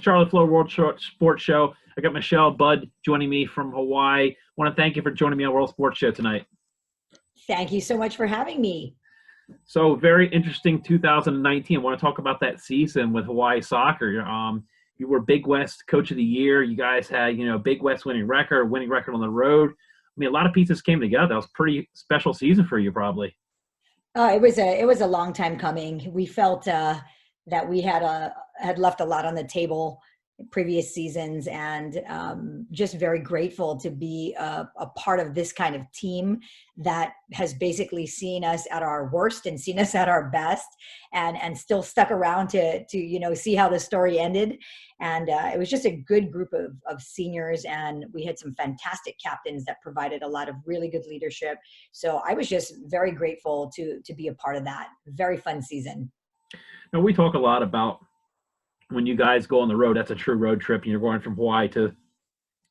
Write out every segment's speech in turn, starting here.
Charlie Flowe World Sports Show. I got Michele, Bud joining me from Hawaii. I want to thank you for joining me on World Sports Show tonight. Thank you so much for having me. So very interesting 2019. I want to talk about that season with Hawaii soccer. You were Big West Coach of the Year. You guys had, Big West winning record on the road. I mean, a lot of pieces came together. That was a pretty special season for you, probably. It was a long time coming. We felt that we had left a lot on the table in previous seasons, and just very grateful to be a part of this kind of team that has basically seen us at our worst and seen us at our best, and still stuck around to see how the story ended. And it was just a good group of seniors, and we had some fantastic captains that provided a lot of really good leadership. So I was just very grateful to be a part of that. Very fun season. Now, we talk a lot about when you guys go on the road, that's a true road trip, and you're going from Hawaii to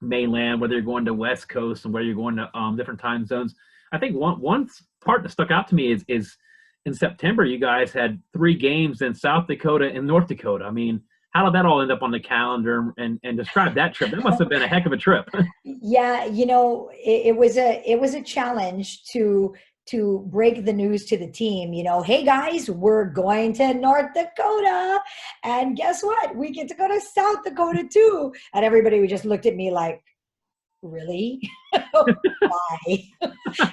mainland, whether you're going to West Coast and whether you're going to different time zones. I think one part that stuck out to me is in September, you guys had 3 games in South Dakota and North Dakota. I mean, how did that all end up on the calendar, and describe that trip? That must have been a heck of a trip. Yeah, it was a challenge to break the news to the team, hey guys, we're going to North Dakota, and guess what? We get to go to South Dakota too. And everybody just looked at me like, really? Why?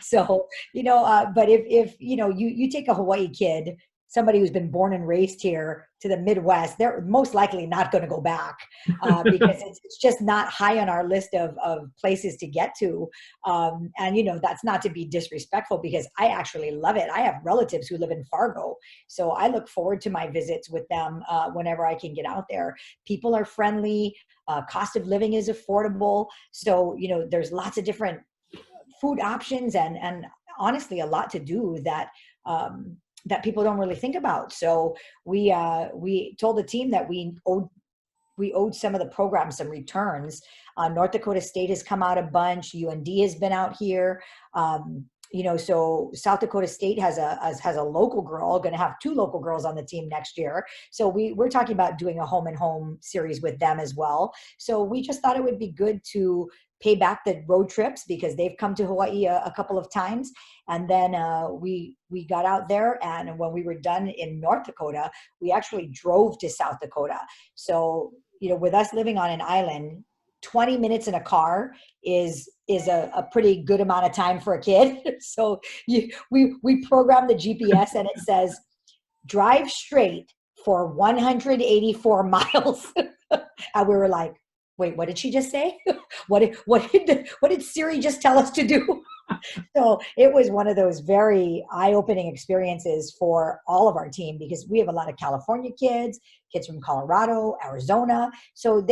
So, but if you take a Hawaii kid, somebody who's been born and raised here, to the Midwest, they're most likely not going to go back because it's just not high on our list of places to get to. And, that's not to be disrespectful, because I actually love it. I have relatives who live in Fargo, so I look forward to my visits with them whenever I can get out there. People are friendly. Cost of living is affordable. So, there's lots of different food options and honestly a lot to do that people don't really think about. So we told the team that we owed some of the programs some returns. North Dakota State has come out a bunch. UND has been out here. So South Dakota State has a local girl, going to have 2 local girls on the team next year. So we're talking about doing a home and home series with them as well. So we just thought it would be good to pay back the road trips, because they've come to Hawaii a couple of times. And then we got out there, and when we were done in North Dakota, we actually drove to South Dakota. So, with us living on an island, 20 minutes in a car is a pretty good amount of time for a kid. So we programmed the GPS, and it says, drive straight for 184 miles. And we were like, wait, what did she just say? What did Siri just tell us to do? So it was one of those very eye-opening experiences for all of our team, because we have a lot of California kids from Colorado, Arizona. So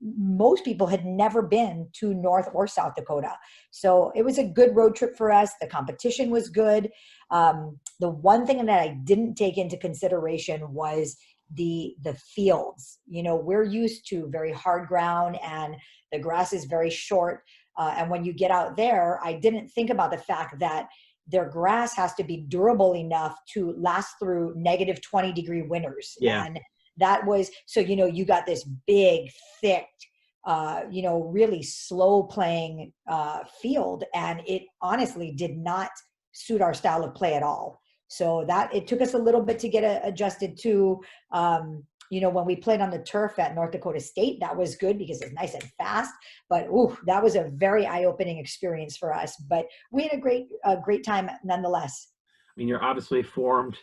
most people had never been to North or South Dakota. So it was a good road trip for us. The competition was good. The one thing that I didn't take into consideration was the fields. We're used to very hard ground, and the grass is very short. And when you get out there, I didn't think about the fact that their grass has to be durable enough to last through -20-degree winters. Yeah. And that was, so, you got this big, thick, really slow playing field, and it honestly did not suit our style of play at all. So that it took us a little bit to get adjusted to. When we played on the turf at North Dakota State, that was good because it's nice and fast. But that was a very eye-opening experience for us. But we had a great time nonetheless. I mean, you're obviously formed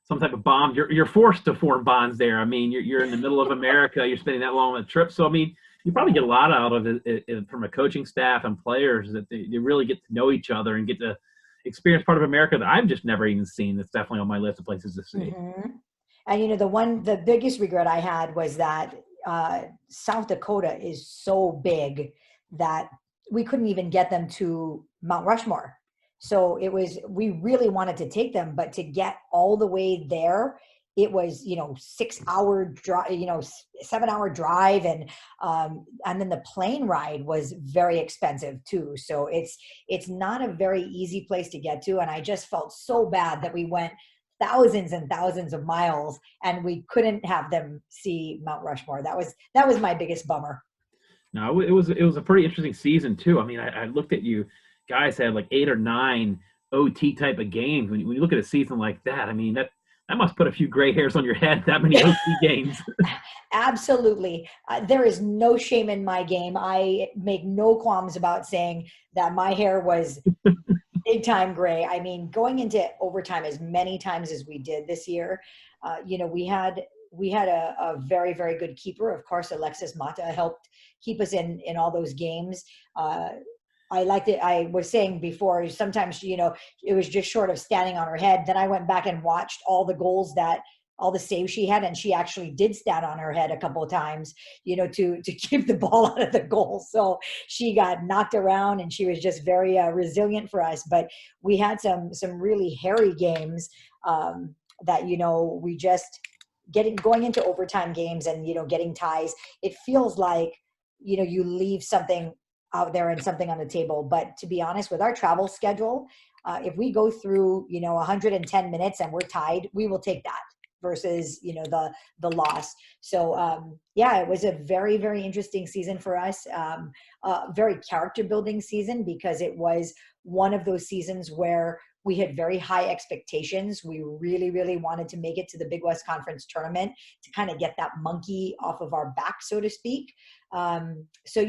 some type of bond. You're forced to form bonds there. I mean, you're in the middle of America. You're spending that long on a trip. So I mean, you probably get a lot out of it from a coaching staff and players, that they really get to know each other and get to experience part of America that I've just never even seen. That's definitely on my list of places to see. Mm-hmm. And the biggest regret I had was that South Dakota is so big that we couldn't even get them to Mount Rushmore. So we really wanted to take them, but to get all the way there, it was, 6-hour drive, 7-hour drive. And then the plane ride was very expensive too. So it's not a very easy place to get to. And I just felt so bad that we went thousands and thousands of miles, and we couldn't have them see Mount Rushmore. That was my biggest bummer. No, it was a pretty interesting season too. I mean, I looked at you guys had like 8 or 9 OT type of games. When you look at a season like that, I mean that must put a few gray hairs on your head. That many OT games. Absolutely. There is no shame in my game. I make no qualms about saying that my hair was big time gray. I mean, going into overtime as many times as we did this year, we had a very, very good keeper. Of course, Alexis Mata helped keep us in all those games. I liked it. I was saying before, sometimes, it was just short of standing on her head. Then I went back and watched all the saves she had, and she actually did stand on her head a couple of times, to keep the ball out of the goal. So she got knocked around, and she was just very resilient for us. But we had some really hairy games that, we just going into overtime games and, getting ties. It feels like, you leave something out there and something on the table. But to be honest, with our travel schedule, if we go through, 110 minutes and we're tied, we will take that versus, the loss. So, it was a very, very interesting season for us. Very character building season, because it was one of those seasons where we had very high expectations. We really, really wanted to make it to the Big West Conference tournament to kind of get that monkey off of our back, so to speak. So,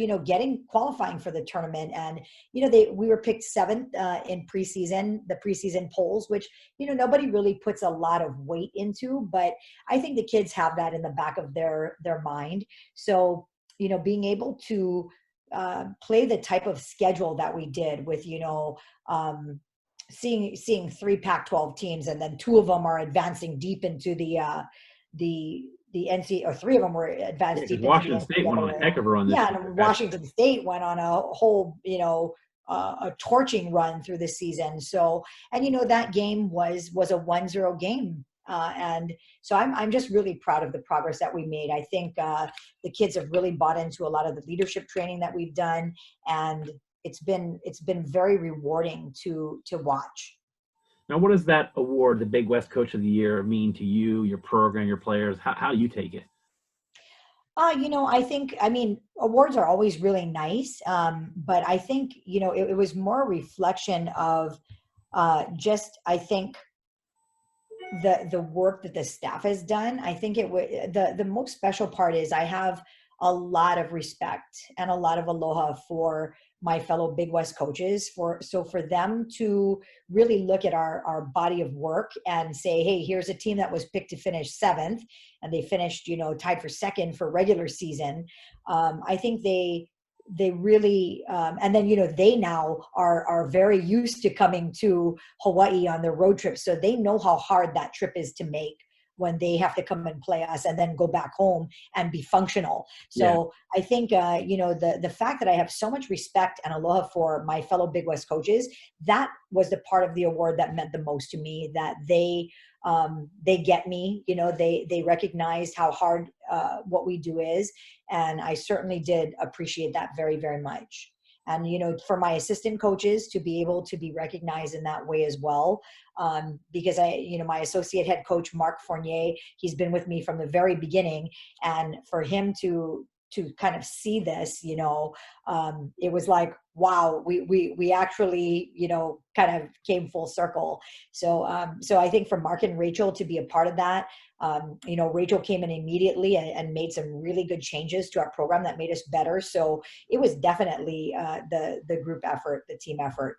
qualifying for the tournament, and, we were picked 7th in the preseason polls, which, nobody really puts a lot of weight into, but I think the kids have that in the back of their mind. So, being able to play the type of schedule that we did with, seeing 3 Pac-12 teams, and then 2 of them are advancing deep into the NC, or 3 of them were advanced deep into Washington the State went on a heck of a run this year. year. And Washington State went on a whole, a torching run through the season. So, and that game was a 1-0 game. And so I'm just really proud of the progress that we made. I think the kids have really bought into a lot of the leadership training that we've done, and it's been very rewarding to watch. Now, what does that award, the Big West Coach of the Year, mean to you, your program, your players? How do you take it? I mean, awards are always really nice. But I think, it was more a reflection of I think the work that the staff has done. I think the most special part is I have a lot of respect and a lot of aloha for my fellow Big West coaches, for them to really look at our body of work and say, hey, here's a team that was picked to finish 7th, and they finished, tied for 2nd for regular season. I think they really, and then, they now are very used to coming to Hawaii on their road trips. So they know how hard that trip is to make when they have to come and play us and then go back home and be functional. So yeah. I think, the fact that I have so much respect and aloha for my fellow Big West coaches, that was the part of the award that meant the most to me, that they get me, they recognized how hard what we do is. And I certainly did appreciate that very, very much. And, for my assistant coaches to be able to be recognized in that way as well. Because my associate head coach, Mark Fournier, he's been with me from the very beginning. And for him to kind of see this, it was like, wow, we actually, kind of came full circle. So I think for Mark and Rachel to be a part of that, Rachel came in immediately and made some really good changes to our program that made us better. So it was definitely the group effort, the team effort.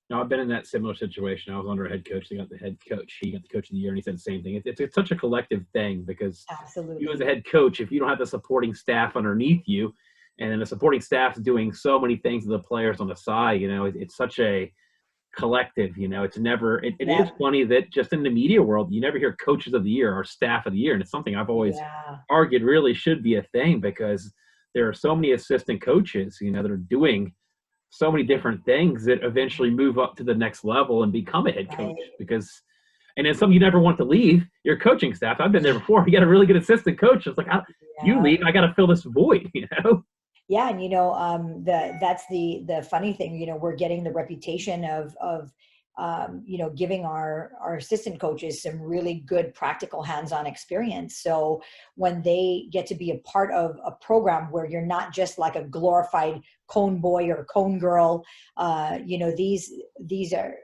No, I've been in that similar situation. I was under a head coach. They got the head coach. He got the coach of the year, and he said the same thing. It's such a collective thing, because absolutely, you as a head coach, if you don't have the supporting staff underneath you, and then the supporting staff is doing so many things to the players on the side, it's such a collective. It's never. It is funny that just in the media world, you never hear coaches of the year or staff of the year, and it's something I've always argued really should be a thing, because there are so many assistant coaches, that are doing so many different things that eventually move up to the next level and become a head coach. Because, and it's something you never want to leave your coaching staff. I've been there before. You got a really good assistant coach. It's like, you leave, I got to fill this void, Yeah. And, that's the funny thing, we're getting the reputation of giving our assistant coaches some really good practical hands-on experience. So when they get to be a part of a program where you're not just like a glorified cone boy or cone girl, these are,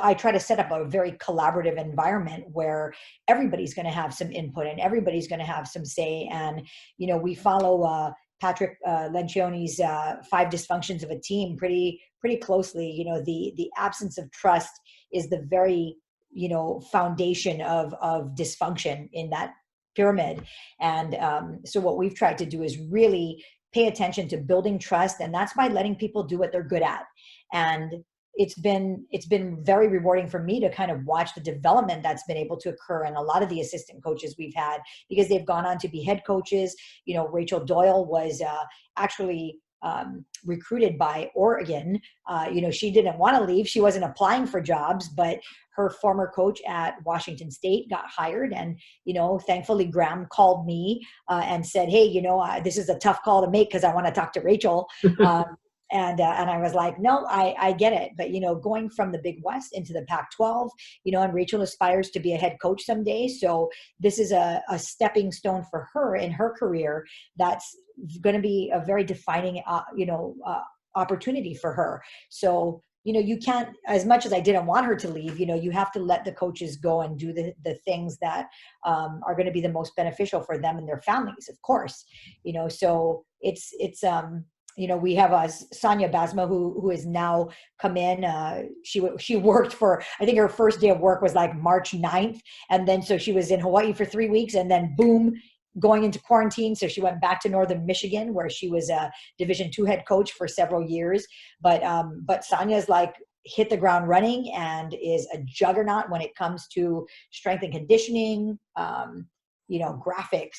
I try to set up a very collaborative environment where everybody's going to have some input and everybody's going to have some say. And, we follow Patrick Lencioni's 5 dysfunctions of a team pretty closely. The absence of trust is the very, foundation of dysfunction in that pyramid. And so what we've tried to do is really pay attention to building trust. And that's by letting people do what they're good at. And it's been very rewarding for me to kind of watch the development that's been able to occur in a lot of the assistant coaches we've had, because they've gone on to be head coaches. Rachel Doyle was actually recruited by Oregon. She didn't want to leave. She wasn't applying for jobs, but her former coach at Washington State got hired. And, thankfully Graham called me and said, hey, this is a tough call to make because I want to talk to Rachel. And I was like, no, I get it. But, going from the Big West into the Pac-12, and Rachel aspires to be a head coach someday. So this is a stepping stone for her in her career. That's going to be a very defining, opportunity for her. So, you can't, as much as I didn't want her to leave, you have to let the coaches go and do the things that are going to be the most beneficial for them and their families, of course. So it's we have Sonia Basma who has now come in. She worked for, I think her first day of work was like March 9th. And then, so she was in Hawaii for 3 weeks and then boom, going into quarantine. So she went back to Northern Michigan where she was a Division II head coach for several years. But Sonia's like hit the ground running and is a juggernaut when it comes to strength and conditioning, graphics.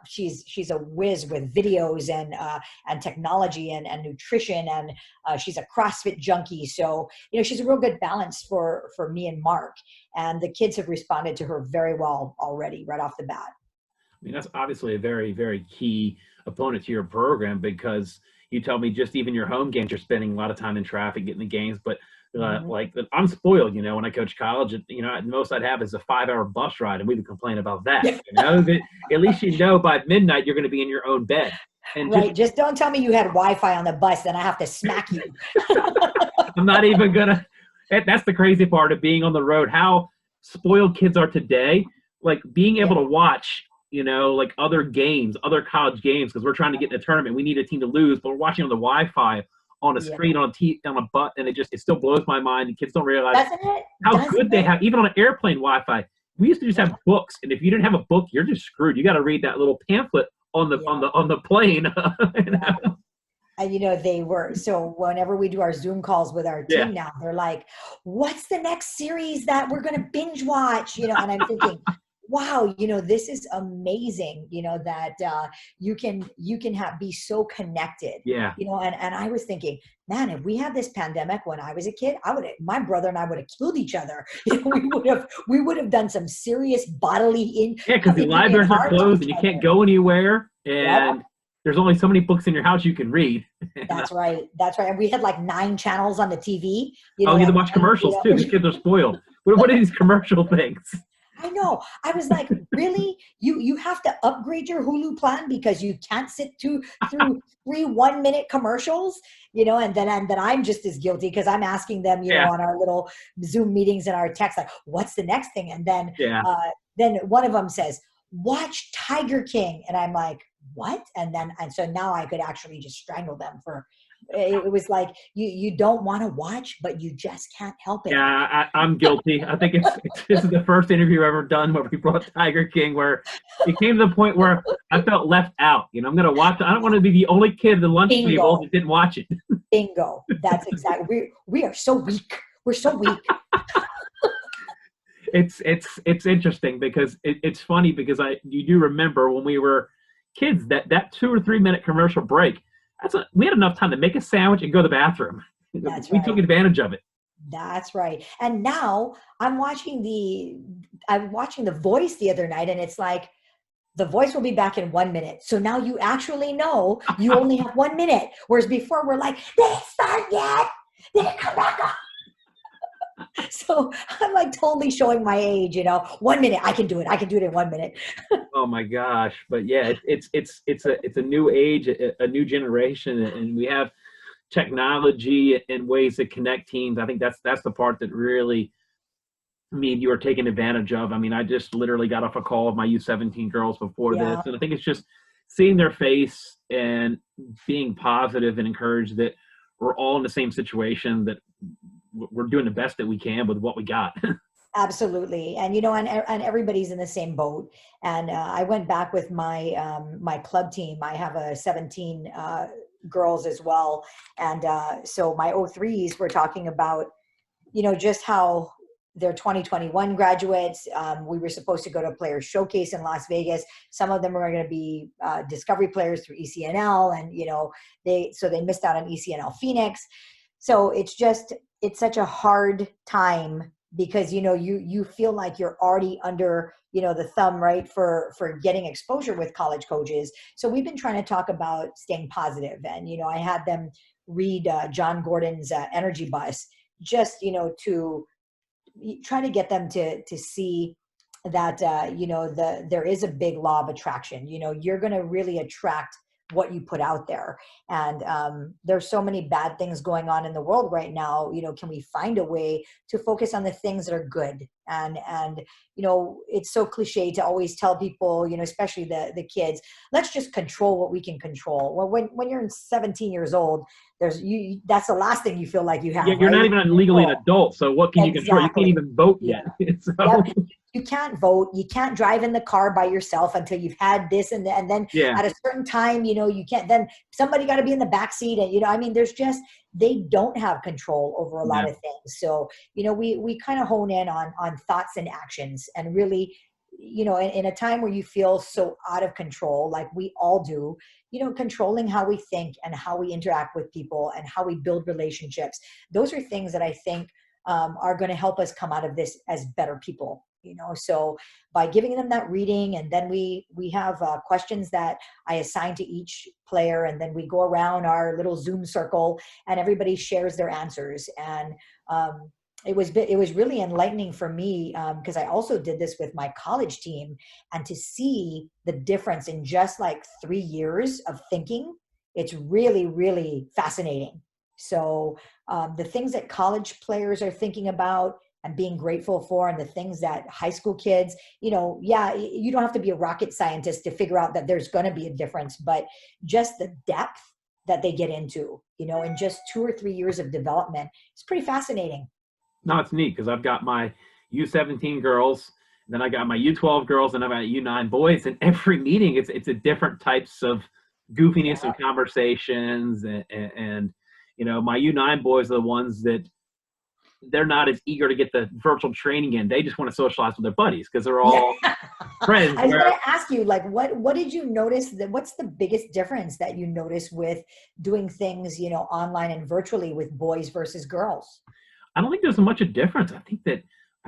She's a whiz with videos and technology and nutrition, and she's a CrossFit junkie. So, she's a real good balance for me and Mark, and the kids have responded to her very well already right off the bat. I mean, that's obviously a very, very key opponent to your program, because you tell me just even your home games, you're spending a lot of time in traffic getting the games, but like I'm spoiled, when I coach college, the most I'd have is a 5-hour bus ride, and we would complain about that. That at least by midnight you're going to be in your own bed. And right, just don't tell me you had Wi-Fi on the bus, then I have to smack you. I'm not even gonna. That's the crazy part of being on the road. How spoiled kids are today. Like being able to watch, like other games, other college games, because we're trying to get in a tournament. We need a team to lose, but we're watching on the Wi-Fi. On a screen, on a butt, and it still blows my mind. And kids don't realize how good they have, even on an airplane Wi-Fi. We used to just have books, and if you didn't have a book, you're just screwed. You got to read that little pamphlet on the plane. And they were, so whenever we do our Zoom calls with our team now, they're like, "What's the next series that we're going to binge watch?" And I'm thinking, wow, this is amazing, that you can be so connected. Yeah. And I was thinking, man, if we had this pandemic when I was a kid, my brother and I would have killed each other. We would have done some serious bodily because the libraries are closed and you can't go anywhere, and there's only so many books in your house you can read. That's right. And we had like 9 channels on the TV. You had to watch commercials too. These kids are spoiled. What are these commercial things? I know. I was like, really? You have to upgrade your Hulu plan because you can't sit through 3 1-minute commercials, and then I'm just as guilty because I'm asking them, on our little Zoom meetings and our text, like, what's the next thing? And then one of them says, watch Tiger King. And I'm like, what? And so now I could actually just strangle them for, it was like, you don't want to watch, but you just can't help it. Yeah, I'm guilty. I think this is the first interview I've ever done where we brought Tiger King, where it came to the point where I felt left out. I'm going to watch it. I don't want to be the only kid at the lunch table that didn't watch it. Bingo. That's exactly. We are so weak. We're so weak. It's interesting because it's funny because you do remember when we were kids that 2 or 3 minute commercial break. We had enough time to make a sandwich and go to the bathroom. We took advantage of it. That's right. And now I'm watching The Voice the other night, and it's like, The Voice will be back in 1 minute. So now you actually know you only have 1 minute. Whereas before we're like, did it start yet? Did it come back up? So I'm like totally showing my age, 1 minute, I can do it. I can do it in 1 minute. Oh my gosh. But yeah, it's a new age, a new generation, and we have technology and ways to connect teams. I think that's the part that really me and you are taking advantage of. I mean, I just literally got off a call with my U17 girls before this, Yeah, and I think it's just seeing their face and being positive and encouraged that we're all in the same situation, that we're doing the best that we can with what we got. absolutely. And, and everybody's in the same boat. And I went back with my club team. I have a 17 girls as well. And so my O3s were talking about, just how they're 2021 graduates. We were supposed to go to a player showcase in Las Vegas. Some of them are going to be discovery players through ECNL, and they missed out on ECNL Phoenix. So it's such a hard time because you feel like you're already under the thumb, right, for getting exposure with college coaches. So we've been trying to talk about staying positive, and I had them read John Gordon's Energy Bus, just to try to get them to see that there is a big law of attraction. You're going to really attract what you put out there. And there's so many bad things going on in the world right now. Can we find a way to focus on the things that are good? And it's so cliche to always tell people, especially the kids, let's just control what we can control. Well, when you're 17 years old, that's the last thing you feel like you have. You're right? not even legally an adult, so what can you control? You can't Exactly. even vote yet. Yeah. So Yep. You can't vote. You can't drive in the car by yourself until you've had this and then yeah, at a certain time, you can't. Then somebody got to be in the back seat, and I mean, they don't have control over a lot yeah. of things. So we kind of hone in on thoughts and actions, and really, in a time where you feel so out of control, like we all do, controlling how we think and how we interact with people and how we build relationships. Those are things that I think are going to help us come out of this as better people. So by giving them that reading, and then we have questions that I assign to each player, and then we go around our little Zoom circle and everybody shares their answers. And it was really enlightening for me, because I also did this with my college team, and to see the difference in just like 3 years of thinking, it's really, really fascinating. So the things that college players are thinking about and being grateful for, and the things that high school kids, yeah, you don't have to be a rocket scientist to figure out that there's going to be a difference, but just the depth that they get into, in just 2 or 3 years of development, is pretty fascinating. No, it's neat because I've got my U17 girls, then I got my U12 girls, and I've got U9 boys. And every meeting, it's a different types of goofiness Yeah. and conversations, and my U9 boys are the ones that they're not as eager to get the virtual training in. They just want to socialize with their buddies because they're Yeah. all friends. I was Where going to ask you, like, what did you notice what's the biggest difference that you notice with doing things, online and virtually with boys versus girls? I don't think there's much a difference. I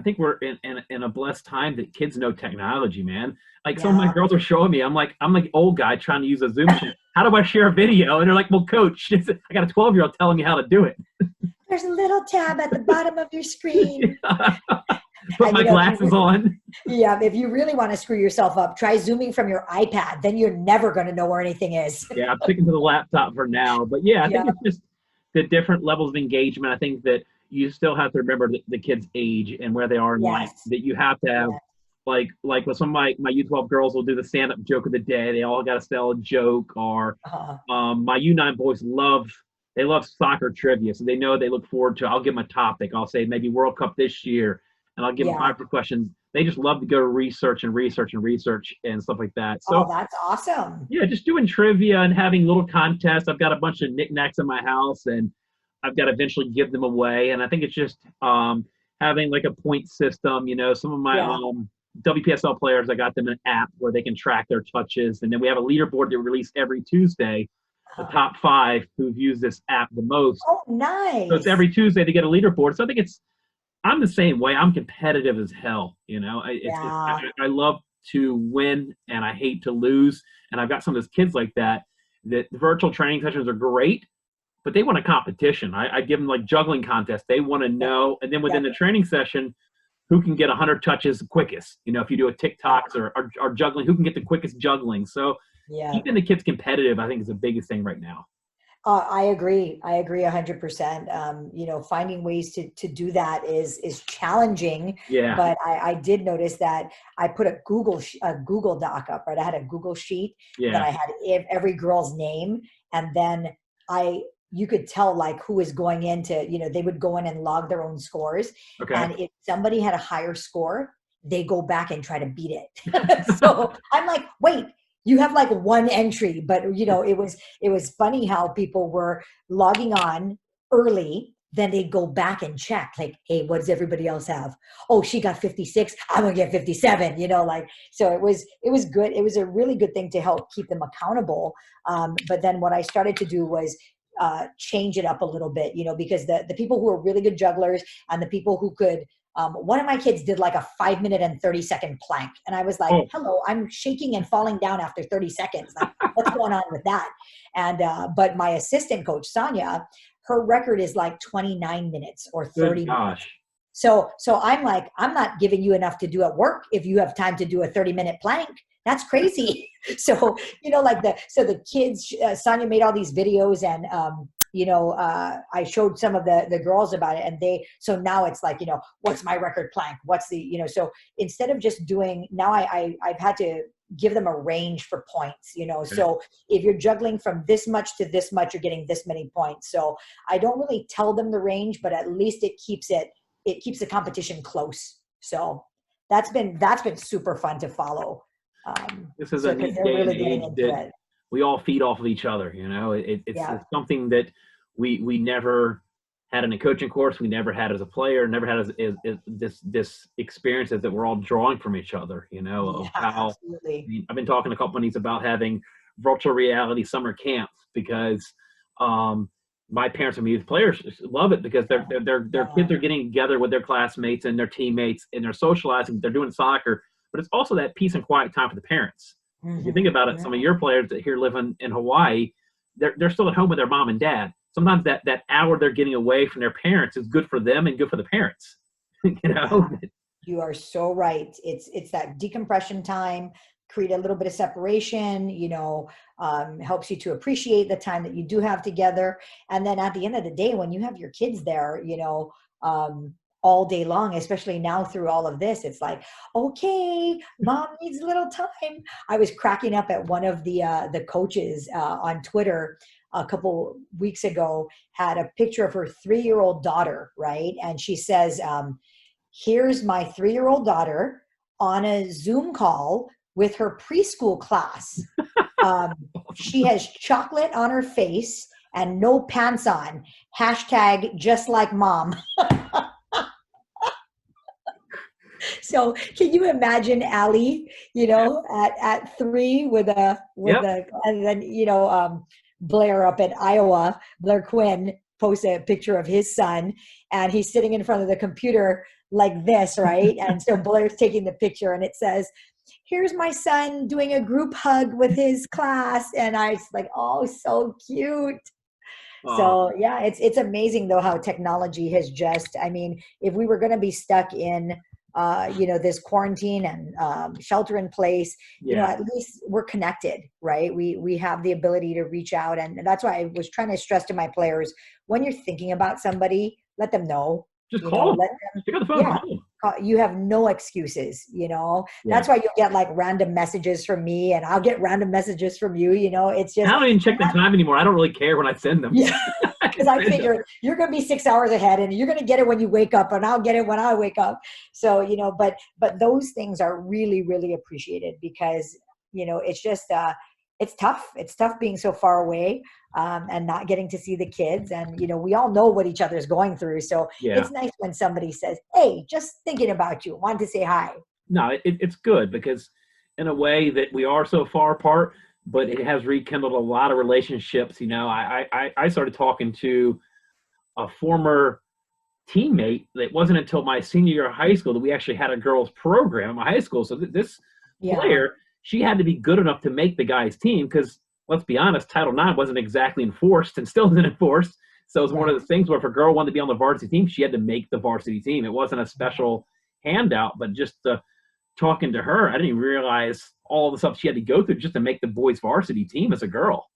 think we're in a blessed time that kids know technology, man. Like some of my Yeah. girls are showing me, I'm like old guy trying to use a Zoom chat. How do I share a video? And they're like, well, coach, I got a 12-year-old telling me how to do it. There's a little tab at the bottom of your screen. Put And my glasses on. yeah, if you really want to screw yourself up, try zooming from your iPad. Then you're never going to know where anything is. Yeah, I'm sticking to the laptop for now. But yeah, I Yeah. think it's just the different levels of engagement. I think that you still have to remember the kid's age and where they are in life. Yes. That you have to have Yeah. like with some of my U12 girls will do the stand-up joke of the day. They all got to sell a joke. Or my U9 boys love soccer trivia, so they know they look forward to. I'll give them a topic. I'll say maybe World Cup this year, and I'll give them Yeah. 5 questions. They just love to go to research and stuff like that. Oh, So that's awesome. yeah, just doing trivia and having little contests. I've got a bunch of knickknacks in my house, and I've got to eventually give them away. And I think it's just having like a point system. Some of my Yeah. WPSL players, I got them an app where they can track their touches, and then we have a leaderboard that we release every Tuesday. The top 5 who've used this app the most. Oh, So it's nice. every Tuesday to get a leaderboard. So I think I'm the same way. I'm competitive as hell. Yeah. I love to win and I hate to lose. And I've got some of those kids like that. That the virtual training sessions are great, but they want a competition. I give them like juggling contests. They want to know, and then within the training session, who can get 100 touches quickest? You know, if you do a TikToks or juggling, who can get the quickest juggling? So keeping the kids competitive, I think, is the biggest thing right now. I agree. I agree 100%. You know, finding ways to do that is challenging. Yeah. But I did notice that I put a Google Doc up, right? I had a Google sheet that I had every girl's name, and then you could tell like who is going into, you know, they would go in and log their own scores. Okay. And if somebody had a higher score, they go back and try to beat it. So I'm like, wait, you have like one entry, but you know, it was funny how people were logging on early, then they go back and check like, hey, what does everybody else have? Oh, she got 56. I'm gonna get 57, you know, like, so it was good. It was a really good thing to help keep them accountable. But then what I started to do was change it up a little bit, you know, because the people who are really good jugglers and the people who could, one of my kids did like a 5 minute and 30-second plank. And I was like, hello, I'm shaking and falling down after 30 seconds. Like, what's going on with that? And, but my assistant coach, Sonia, her record is like 29 minutes or 30 minutes. So I'm like, I'm not giving you enough to do at work if you have time to do a 30-minute plank. That's crazy. So, you know, like the kids, Sonia made all these videos and, you know, I showed some of the girls about it, and so now it's like, you know, what's my record plank? What's the, you know, so instead of just doing, now I've had to give them a range for points, you know, so if you're juggling from this much to this much, you're getting this many points. So I don't really tell them the range, but at least it keeps the competition close. So that's been super fun to follow. This is a neat day and age that we all feed off of each other. You know, it's something that we never had in a coaching course. We never had as a player, never had as this experiences that we're all drawing from each other, you know, of how I've been talking to companies about having virtual reality summer camps because my parents and youth players love it because their kids are getting together with their classmates and their teammates and they're socializing, they're doing soccer, but it's also that peace and quiet time for the parents. If you think about it, some of your players that here living in Hawaii, they're still at home with their mom and dad. Sometimes that hour they're getting away from their parents is good for them and good for the parents. You know, you are so right. It's that decompression time, create a little bit of separation. You know, helps you to appreciate the time that you do have together. And then at the end of the day, when you have your kids there, you know, all day long, especially now through all of this, it's like, okay, mom needs a little time. I was cracking up at one of the coaches on Twitter a couple weeks ago, had a picture of her 3-year-old daughter, right? And she says, here's my 3-year-old daughter on a Zoom call with her preschool class. She has chocolate on her face and no pants on. Hashtag just like mom. So can you imagine Allie, you know, at 3 with a and then, you know, Blair up at Iowa, Blair Quinn posts a picture of his son and he's sitting in front of the computer like this, right? And so Blair's taking the picture and it says, here's my son doing a group hug with his class. And I was like, oh, so cute. So yeah, it's amazing though how technology has just, I mean, if we were going to be stuck in you know, this quarantine and shelter in place, you know, at least we're connected, right? We have the ability to reach out. And that's why I was trying to stress to my players, when you're thinking about somebody, let them know. Just call them. Pick up the phone. You have no excuses, you know. That's why you'll get like random messages from me and I'll get random messages from you, you know. It's just, I don't even check the time anymore. I don't really care when I send them. Yeah. Because I figure you're going to be 6 hours ahead and you're going to get it when you wake up and I'll get it when I wake up. So, you know, but those things are really, really appreciated because, you know, it's just, it's tough. It's tough being so far away and not getting to see the kids. And, you know, we all know what each other's going through. So it's nice when somebody says, hey, just thinking about you, wanted to say hi. No, it's good because in a way that we are so far apart, but it has rekindled a lot of relationships. You know, I started talking to a former teammate that wasn't until my senior year of high school that we actually had a girls program in my high school. So this player, she had to be good enough to make the guys' team because let's be honest, Title IX wasn't exactly enforced and still isn't enforced. So it was one of the things where if a girl wanted to be on the varsity team, she had to make the varsity team. It wasn't a special handout, but just talking to her, I didn't even realize all the stuff she had to go through just to make the boys varsity team as a girl,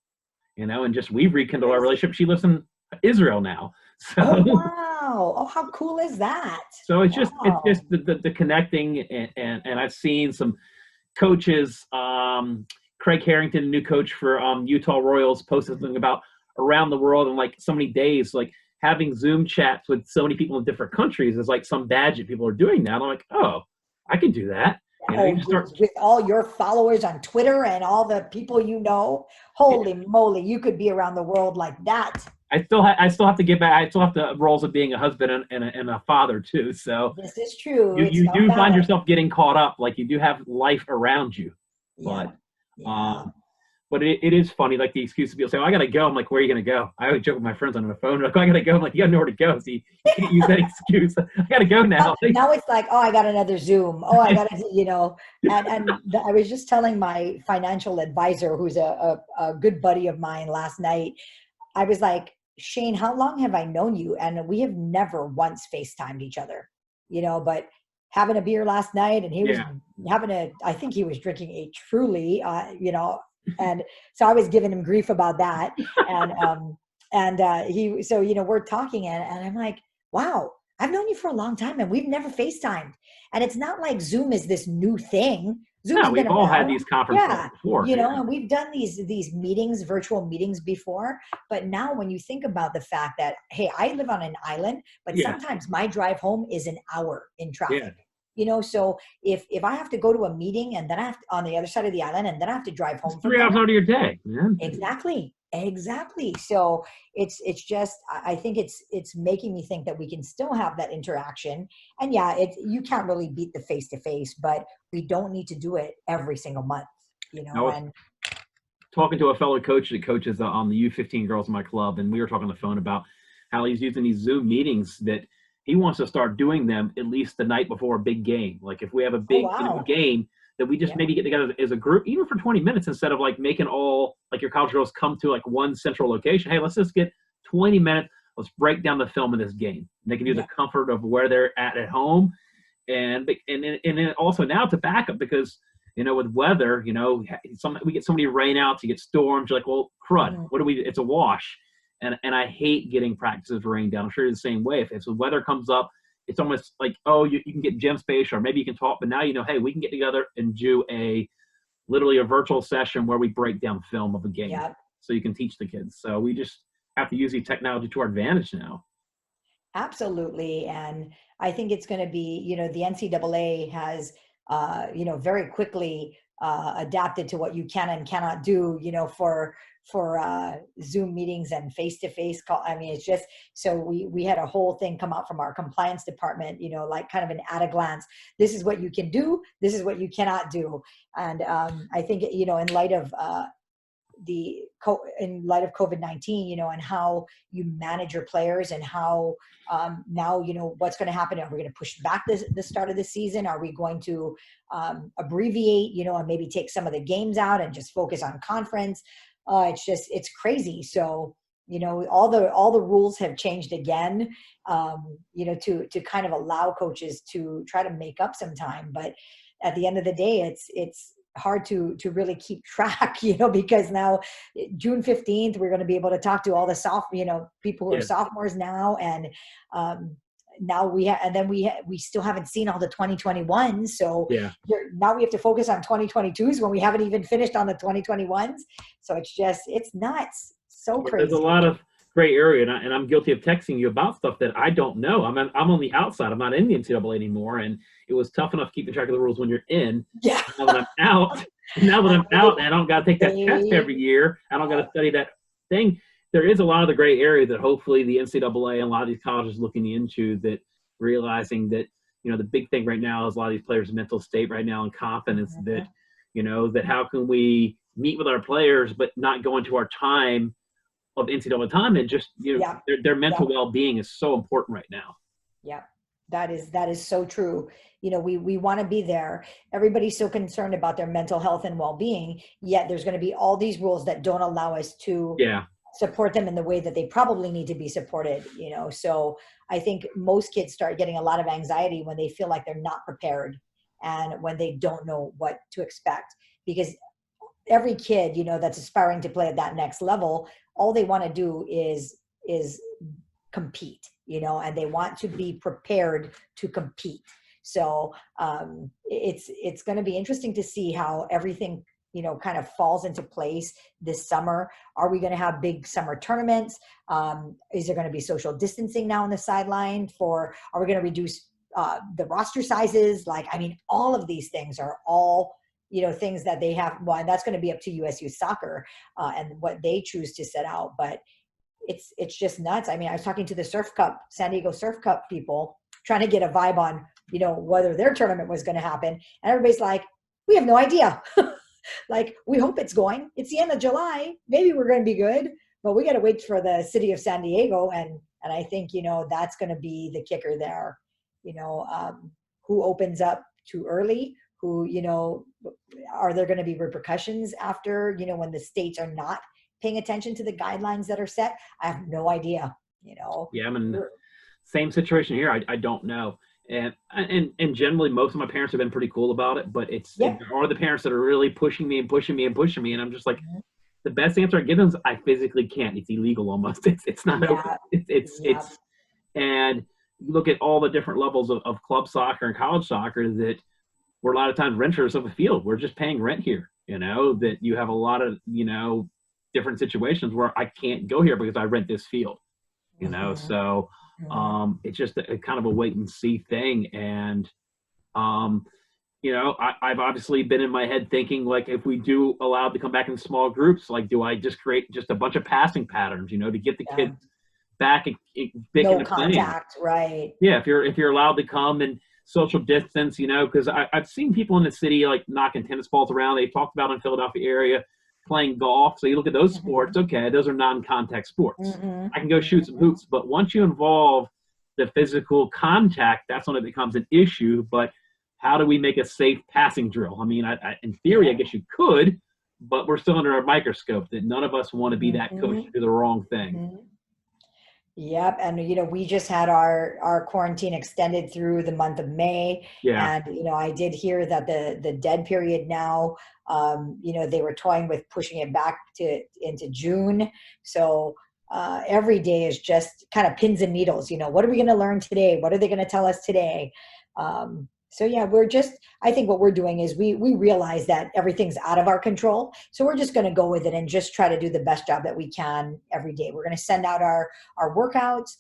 and just we've rekindled our relationship. She lives in Israel now. So, oh, wow. Oh, how cool is that? So it's Wow. just the connecting, and I've seen some coaches, Craig Harrington, new coach for Utah Royals, posted something about around the world in like so many days, like having Zoom chats with so many people in different countries is like some badge that people are doing now. And I'm like, oh, I can do that. You just start with all your followers on Twitter and all the people holy moly, you could be around the world like that. I still have to get back. I still have the roles of being a husband and a father too. So this is true. You do find yourself getting caught up, like you do have life around you. Yeah. But it is funny, like the excuse people say, oh, I got to go. I'm like, where are you going to go? I always joke with my friends on the phone. Like, oh, I got to go. I'm like, you got nowhere to go. So you can't use that excuse. I got to go now. Now it's like, oh, I got another Zoom. Oh, I got to, I was just telling my financial advisor, who's a good buddy of mine last night, I was like, Shane, how long have I known you? And we have never once FaceTimed each other, but having a beer last night, and he was I think he was drinking a Truly, and so I was giving him grief about that. And we're talking, and I'm like, wow, I've known you for a long time and we've never FaceTimed. And it's not like Zoom is this new thing. We've all had these conferences before. And we've done these meetings, virtual meetings before. But now when you think about the fact that, hey, I live on an island, but sometimes my drive home is an hour in traffic. So if I have to go to a meeting and then I have to, on the other side of the island, and then I have to drive home. 3 hours out of your day. Yeah. Exactly. So it's just, I think it's making me think that we can still have that interaction. And you can't really beat the face-to-face, but we don't need to do it every single month, and talking to a fellow coach that coaches on the U15 girls in my club. And we were talking on the phone about how he's using these Zoom meetings that he wants to start doing them at least the night before a big game. Like if we have a big game, that we just maybe get together as a group, even for 20 minutes, instead of like making all like your college girls come to like one central location. Hey, let's just get 20 minutes. Let's break down the film of this game. And they can do the comfort of where they're at home. And then also now to back up, because, with weather, we get so many rainouts, you get storms. You're like, well, crud, it's a wash. And I hate getting practices rained down. I'm sure you're the same way. If the weather comes up, it's almost like, oh, you can get gym space, or maybe you can talk. But now, hey, we can get together and do literally a virtual session where we break down film of a game. So you can teach the kids. So we just have to use the technology to our advantage now. Absolutely. And I think it's going to be, the NCAA has, very quickly adapted to what you can and cannot do, for Zoom meetings and face-to-face call. I mean, it's just, so we had a whole thing come out from our compliance department, like kind of an at a glance, this is what you can do, this is what you cannot do. And I think, in light of COVID-19, and how you manage your players, and how now, what's going to happen. Are we going to push back the start of the season? Are we going to abbreviate, and maybe take some of the games out and just focus on conference? It's crazy. So, all the rules have changed again, to kind of allow coaches to try to make up some time. But at the end of the day, it's hard to really keep track, because now June 15th, we're going to be able to talk to all the people who are sophomores now. And now we still haven't seen all the 2021s. So now we have to focus on 2022s when we haven't even finished on the 2021s. So it's nuts. So crazy. There's a lot of gray area, and I'm guilty of texting you about stuff that I don't know. I'm on the outside. I'm not in the NCAA anymore, and it was tough enough keeping track of the rules when you're in. Yeah. Now that I'm out, and I don't got to take that test every year. I don't got to study that thing. There is a lot of the gray area that hopefully the NCAA and a lot of these colleges looking into, that realizing that, the big thing right now is a lot of these players' mental state right now and confidence, that, that how can we meet with our players but not go into our time of NCAA time, and just, their mental well-being is so important right now. Yeah. That is so true. You know, we want to be there. Everybody's so concerned about their mental health and well-being, yet there's going to be all these rules that don't allow us to Yeah. support them in the way that they probably need to be supported, you know. So I think most kids start getting a lot of anxiety when they feel like they're not prepared and when they don't know what to expect, because every kid, you know, that's aspiring to play at that next level, all they want to do is compete, you know, and they want to be prepared to compete. So it's going to be interesting to see how everything, you know, kind of falls into place this summer. Are we going to have big summer tournaments? Is there going to be social distancing now on the sideline? Are we going to reduce the roster sizes? Like, I mean, all of these things are all, you know, things that they have. Well, and that's going to be up to USU Soccer and what they choose to set out. But it's just nuts. I mean, I was talking to the Surf Cup, San Diego Surf Cup people, trying to get a vibe on, you know, whether their tournament was going to happen. And everybody's like, we have no idea. Like, we hope it's going. It's the end of July. Maybe we're going to be good, but we got to wait for the city of San Diego. And I think, you know, that's going to be the kicker there. You know, who opens up too early? Who, you know, are there going to be repercussions after, you know, when the states are not paying attention to the guidelines that are set? I have no idea, you know. Yeah, I'm in the same situation here. I don't know. And generally most of my parents have been pretty cool about it, but there are the parents that are really pushing me. And I'm just like, the best answer I give them is I physically can't. It's illegal almost. It's not open. It's and you look at all the different levels of club soccer and college soccer that we're a lot of times renters of a field. We're just paying rent here, you know, that you have a lot of, you know, different situations where I can't go here because I rent this field, you know. So it's just a kind of a wait and see thing. And you know, I've obviously been in my head thinking, like, if we do allow to come back in small groups, like, do I just create just a bunch of passing patterns, you know, to get the kids back and no contact, right? Yeah, if you're allowed to come and social distance, you know, because I've seen people in the city like knocking tennis balls around. They talked about in Philadelphia area playing golf. So you look at those sports, okay, those are non-contact sports. I can go shoot some hoops, but once you involve the physical contact, that's when it becomes an issue. But how do we make a safe passing drill? I mean, in theory, I guess you could, but we're still under a microscope that none of us want to be that coach to do the wrong thing. Yep. And, you know, we just had our quarantine extended through the month of May. Yeah. And, you know, I did hear that the dead period now, you know, they were toying with pushing it back into June. So every day is just kind of pins and needles. You know, what are we going to learn today? What are they going to tell us today? So yeah, I think what we're doing is we realize that everything's out of our control. So we're just going to go with it and just try to do the best job that we can every day. We're going to send out our workouts,